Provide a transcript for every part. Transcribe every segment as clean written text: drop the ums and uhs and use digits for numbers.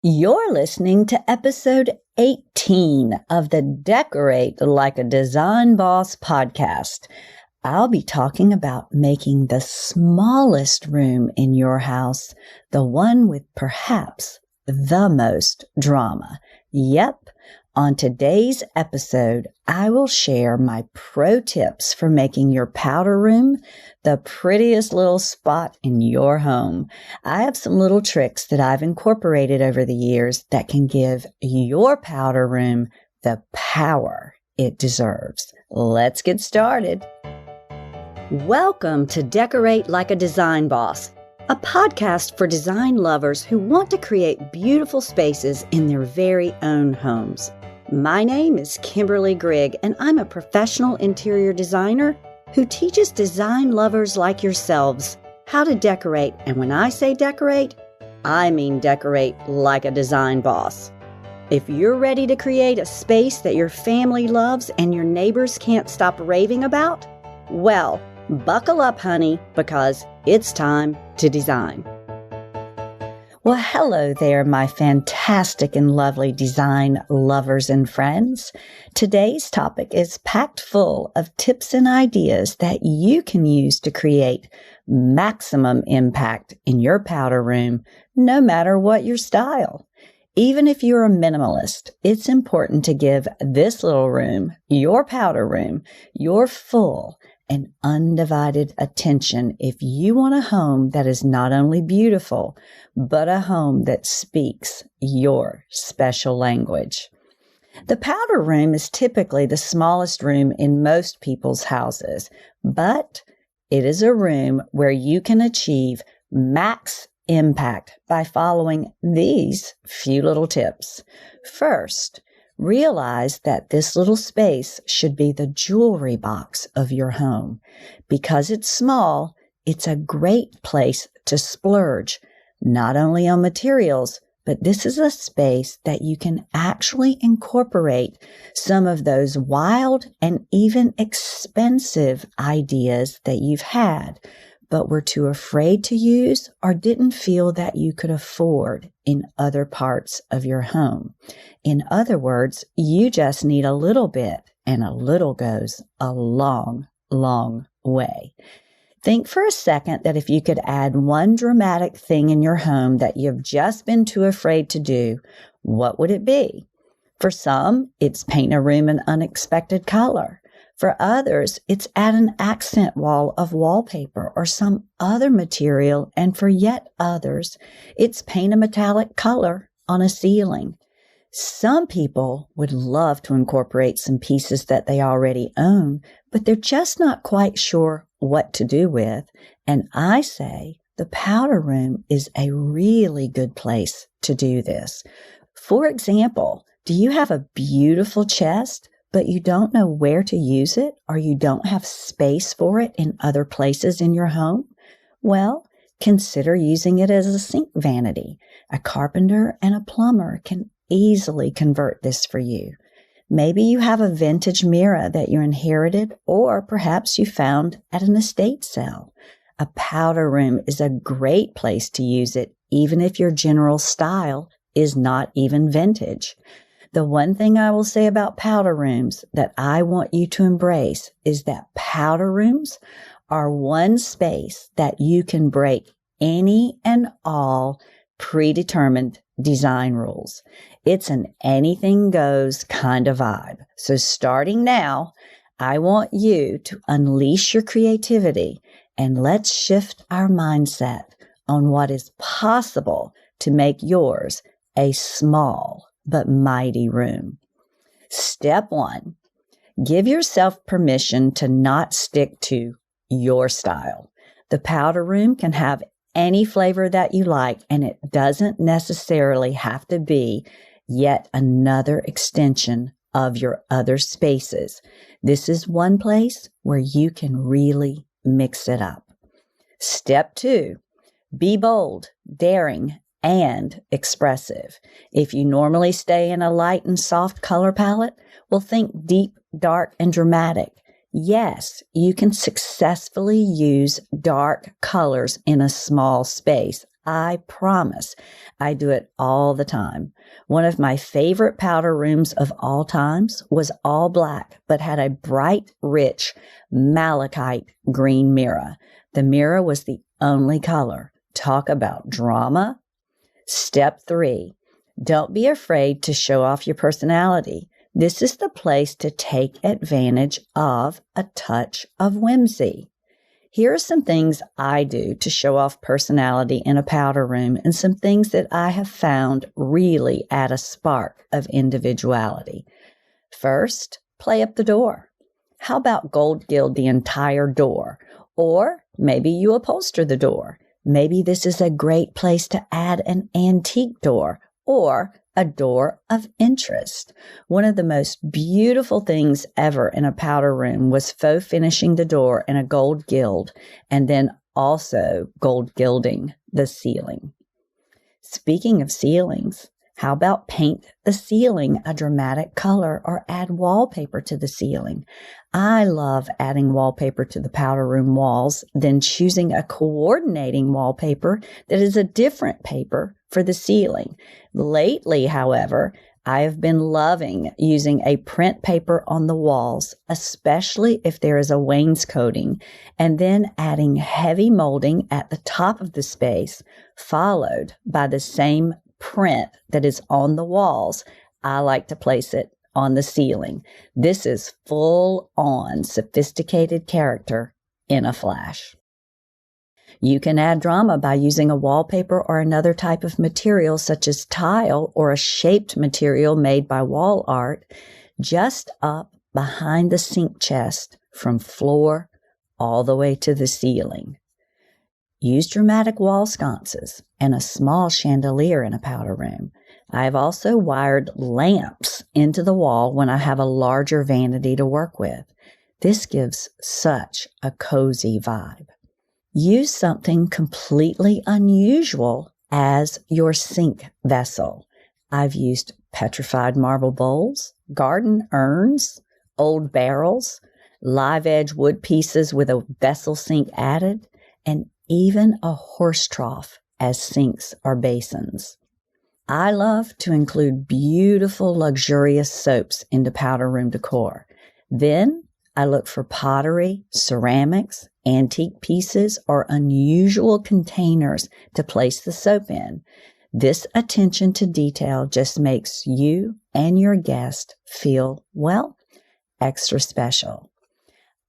You're listening to episode 18 of the Decorate Like a Design Boss podcast. I'll be talking about making the smallest room in your house the one with perhaps the most drama. Yep, on today's episode, I will share my pro tips for making your powder room the prettiest little spot in your home. I have some little tricks that I've incorporated over the years that can give your powder room the power it deserves. Let's get started. Welcome to Decorate Like a Design Boss, a podcast for design lovers who want to create beautiful spaces in their very own homes. My name is Kimberly Grigg, and I'm a professional interior designer who teaches design lovers like yourselves how to decorate. And when I say decorate, I mean decorate like a design boss. If you're ready to create a space that your family loves and your neighbors can't stop raving about, well, buckle up, honey, because it's time to design. Well, hello there, my fantastic and lovely design lovers and friends. Today's topic is packed full of tips and ideas that you can use to create maximum impact in your powder room, no matter what your style. Even if you're a minimalist, it's important to give this little room, your powder room, your full and undivided attention if you want a home that is not only beautiful, but a home that speaks your special language. The powder room is typically the smallest room in most people's houses, but it is a room where you can achieve max impact by following these few little tips. First, realize that this little space should be the jewelry box of your home. Because it's small, it's a great place to splurge, not only on materials, but this is a space that you can actually incorporate some of those wild and even expensive ideas that you've had, but were too afraid to use or didn't feel that you could afford in other parts of your home. In other words, you just need a little bit, and a little goes a long, long way. Think for a second that if you could add one dramatic thing in your home that you've just been too afraid to do, what would it be? For some, it's paint a room an unexpected color. For others, it's add an accent wall of wallpaper or some other material. And for yet others, it's paint a metallic color on a ceiling. Some people would love to incorporate some pieces that they already own, but they're just not quite sure what to do with. And I say the powder room is a really good place to do this. For example, do you have a beautiful chest, but you don't know where to use it, or you don't have space for it in other places in your home? Well, consider using it as a sink vanity. A carpenter and a plumber can easily convert this for you. Maybe you have a vintage mirror that you inherited, or perhaps you found at an estate sale. A powder room is a great place to use it, even if your general style is not even vintage. The one thing I will say about powder rooms that I want you to embrace is that powder rooms are one space that you can break any and all predetermined design rules. It's an anything goes kind of vibe. So starting now, I want you to unleash your creativity and let's shift our mindset on what is possible to make yours a small but mighty room. Step 1, give yourself permission to not stick to your style. The powder room can have any flavor that you like, and it doesn't necessarily have to be yet another extension of your other spaces. This is one place where you can really mix it up. Step 2, be bold, daring, and expressive. If you normally stay in a light and soft color palette, well, think deep, dark, and dramatic. Yes, you can successfully use dark colors in a small space. I promise. I do it all the time. One of my favorite powder rooms of all times was all black, but had a bright, rich malachite green mirror. The mirror was the only color. Talk about drama. Step 3. Don't be afraid to show off your personality. This is the place to take advantage of a touch of whimsy. Here are some things I do to show off personality in a powder room and some things that I have found really add a spark of individuality. First, play up the door. How about gold gild the entire door? Or maybe you upholster the door. Maybe this is a great place to add an antique door or a door of interest. One of the most beautiful things ever in a powder room was faux finishing the door in a gold gild and then also gold gilding the ceiling. Speaking of ceilings, how about paint the ceiling a dramatic color or add wallpaper to the ceiling? I love adding wallpaper to the powder room walls, then choosing a coordinating wallpaper that is a different paper for the ceiling. Lately, however, I have been loving using a print paper on the walls, especially if there is a wainscoting, and then adding heavy molding at the top of the space, followed by the same print that is on the walls. I like to place it on the ceiling. This is full-on sophisticated character in a flash. You can add drama by using a wallpaper or another type of material such as tile or a shaped material made by wall art just up behind the sink chest from floor all the way to the ceiling. Use dramatic wall sconces and a small chandelier in a powder room. I've also wired lamps into the wall when I have a larger vanity to work with. This gives such a cozy vibe. Use something completely unusual as your sink vessel. I've used petrified marble bowls, garden urns, old barrels, live edge wood pieces with a vessel sink added, and even a horse trough as sinks or basins. I love to include beautiful, luxurious soaps into powder room decor. Then I look for pottery, ceramics, antique pieces, or unusual containers to place the soap in. This attention to detail just makes you and your guest feel, well, extra special.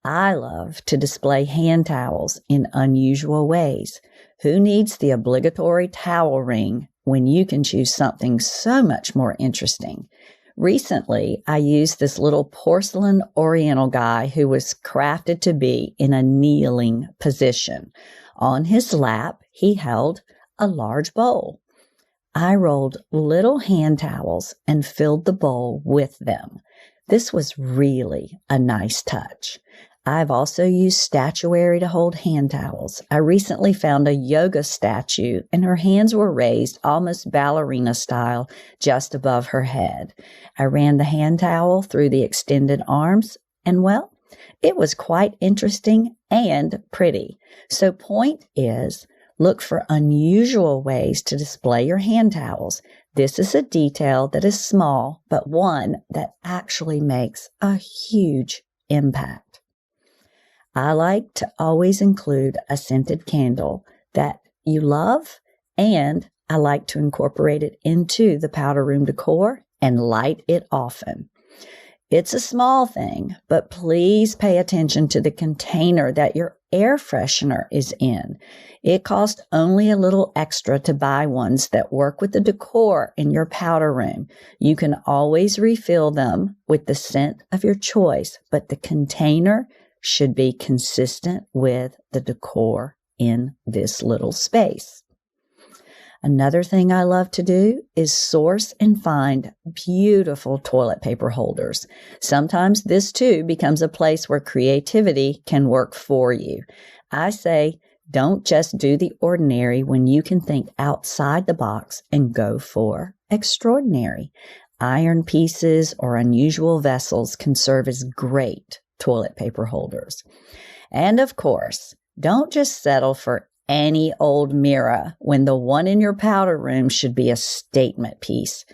I love to display hand towels in unusual ways. Who needs the obligatory towel ring when you can choose something so much more interesting? Recently, I used this little porcelain oriental guy who was crafted to be in a kneeling position. On his lap, he held a large bowl. I rolled little hand towels and filled the bowl with them. This was really a nice touch. I've also used statuary to hold hand towels. I recently found a yoga statue and her hands were raised almost ballerina style just above her head. I ran the hand towel through the extended arms and, well, it was quite interesting and pretty. So point is, look for unusual ways to display your hand towels. This is a detail that is small, but one that actually makes a huge impact. I like to always include a scented candle that you love, and I like to incorporate it into the powder room decor and light it often. It's a small thing, but please pay attention to the container that your air freshener is in. It costs only a little extra to buy ones that work with the decor in your powder room. You can always refill them with the scent of your choice, but the container should be consistent with the decor in this little space. Another thing I love to do is source and find beautiful toilet paper holders. Sometimes this too becomes a place where creativity can work for you. I say, don't just do the ordinary when you can think outside the box and go for extraordinary. Iron pieces or unusual vessels can serve as great toilet paper holders. And of course, don't just settle for any old mirror when the one in your powder room should be a statement piece.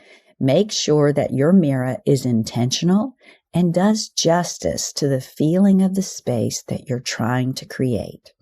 Make sure that your mirror is intentional and does justice to the feeling of the space that you're trying to create.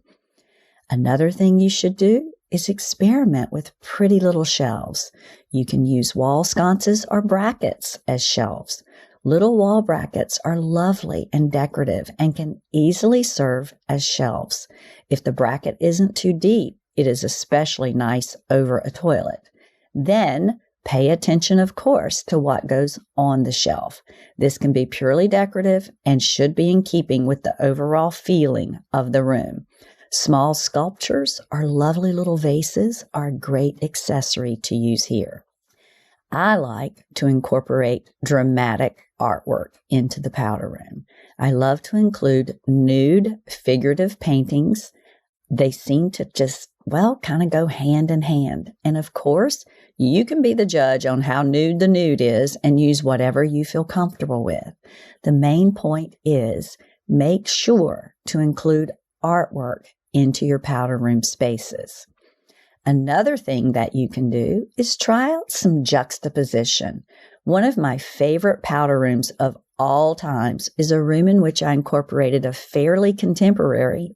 Another thing you should do is experiment with pretty little shelves. You can use wall sconces or brackets as shelves. Little wall brackets are lovely and decorative and can easily serve as shelves. If the bracket isn't too deep, it is especially nice over a toilet. Then, pay attention, of course, to what goes on the shelf. This can be purely decorative and should be in keeping with the overall feeling of the room. Small sculptures or lovely little vases are a great accessory to use here. I like to incorporate dramatic artwork into the powder room. I love to include nude figurative paintings. They seem to just, kind of go hand in hand. And of course, you can be the judge on how nude the nude is and use whatever you feel comfortable with. The main point is make sure to include artwork into your powder room spaces. Another thing that you can do is try out some juxtaposition. One of my favorite powder rooms of all times is a room in which I incorporated a fairly contemporary,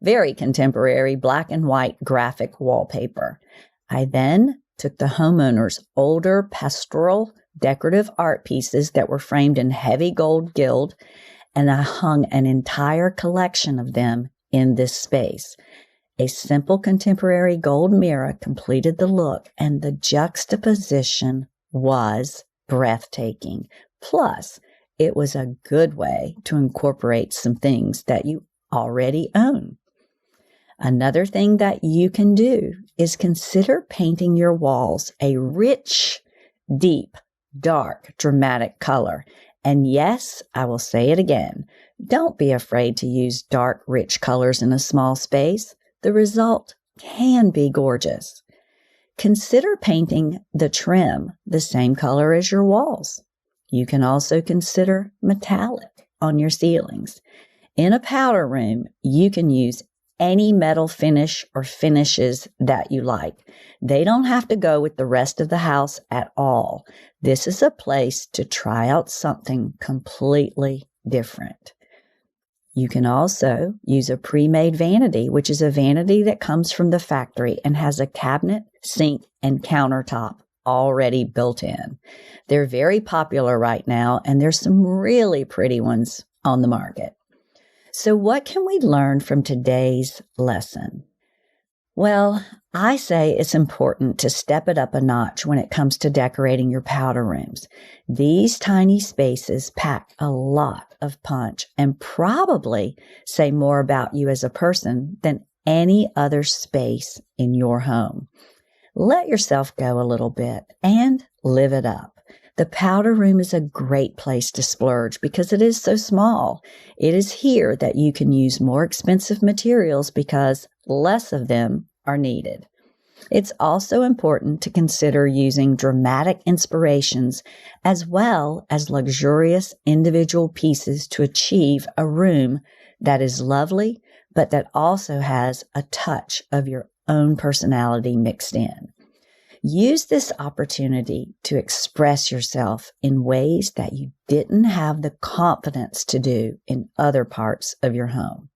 very contemporary black and white graphic wallpaper. I then took the homeowner's older pastoral decorative art pieces that were framed in heavy gold gilt, and I hung an entire collection of them in this space. A simple contemporary gold mirror completed the look, and the juxtaposition was breathtaking. Plus, it was a good way to incorporate some things that you already own. Another thing that you can do is consider painting your walls a rich, deep, dark, dramatic color. And yes, I will say it again, don't be afraid to use dark, rich colors in a small space. The result can be gorgeous. Consider painting the trim the same color as your walls. You can also consider metallic on your ceilings. In a powder room, you can use any metal finish or finishes that you like. They don't have to go with the rest of the house at all. This is a place to try out something completely different. You can also use a pre-made vanity, which is a vanity that comes from the factory and has a cabinet, sink, and countertop already built in. They're very popular right now, and there's some really pretty ones on the market. So what can we learn from today's lesson? Well, I say it's important to step it up a notch when it comes to decorating your powder rooms. These tiny spaces pack a lot of punch and probably say more about you as a person than any other space in your home. Let yourself go a little bit and live it up. The powder room is a great place to splurge because it is so small. It is here that you can use more expensive materials because less of them are needed. It's also important to consider using dramatic inspirations as well as luxurious individual pieces to achieve a room that is lovely, but that also has a touch of your own personality mixed in. Use this opportunity to express yourself in ways that you didn't have the confidence to do in other parts of your home.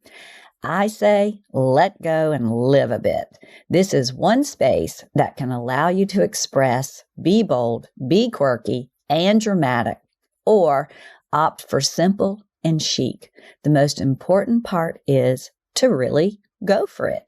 I say, let go and live a bit. This is one space that can allow you to express, be bold, be quirky, and dramatic, or opt for simple and chic. The most important part is to really go for it.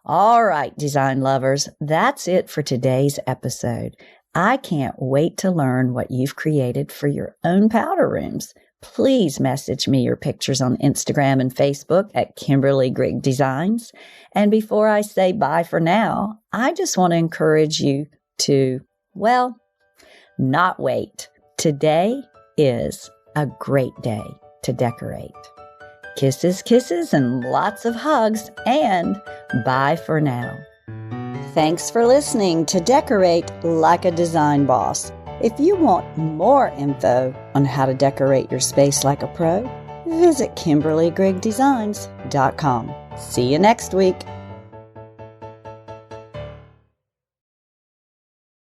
All right, design lovers, that's it for today's episode. I can't wait to learn what you've created for your own powder rooms. Please message me your pictures on Instagram and Facebook at Kimberly Grigg Designs. And before I say bye for now, I just want to encourage you to, not wait. Today is a great day to decorate. Kisses, kisses, and lots of hugs, and bye for now. Thanks for listening to Decorate Like a Design Boss. If you want more info on how to decorate your space like a pro, visit KimberlyGriggDesigns.com. See you next week.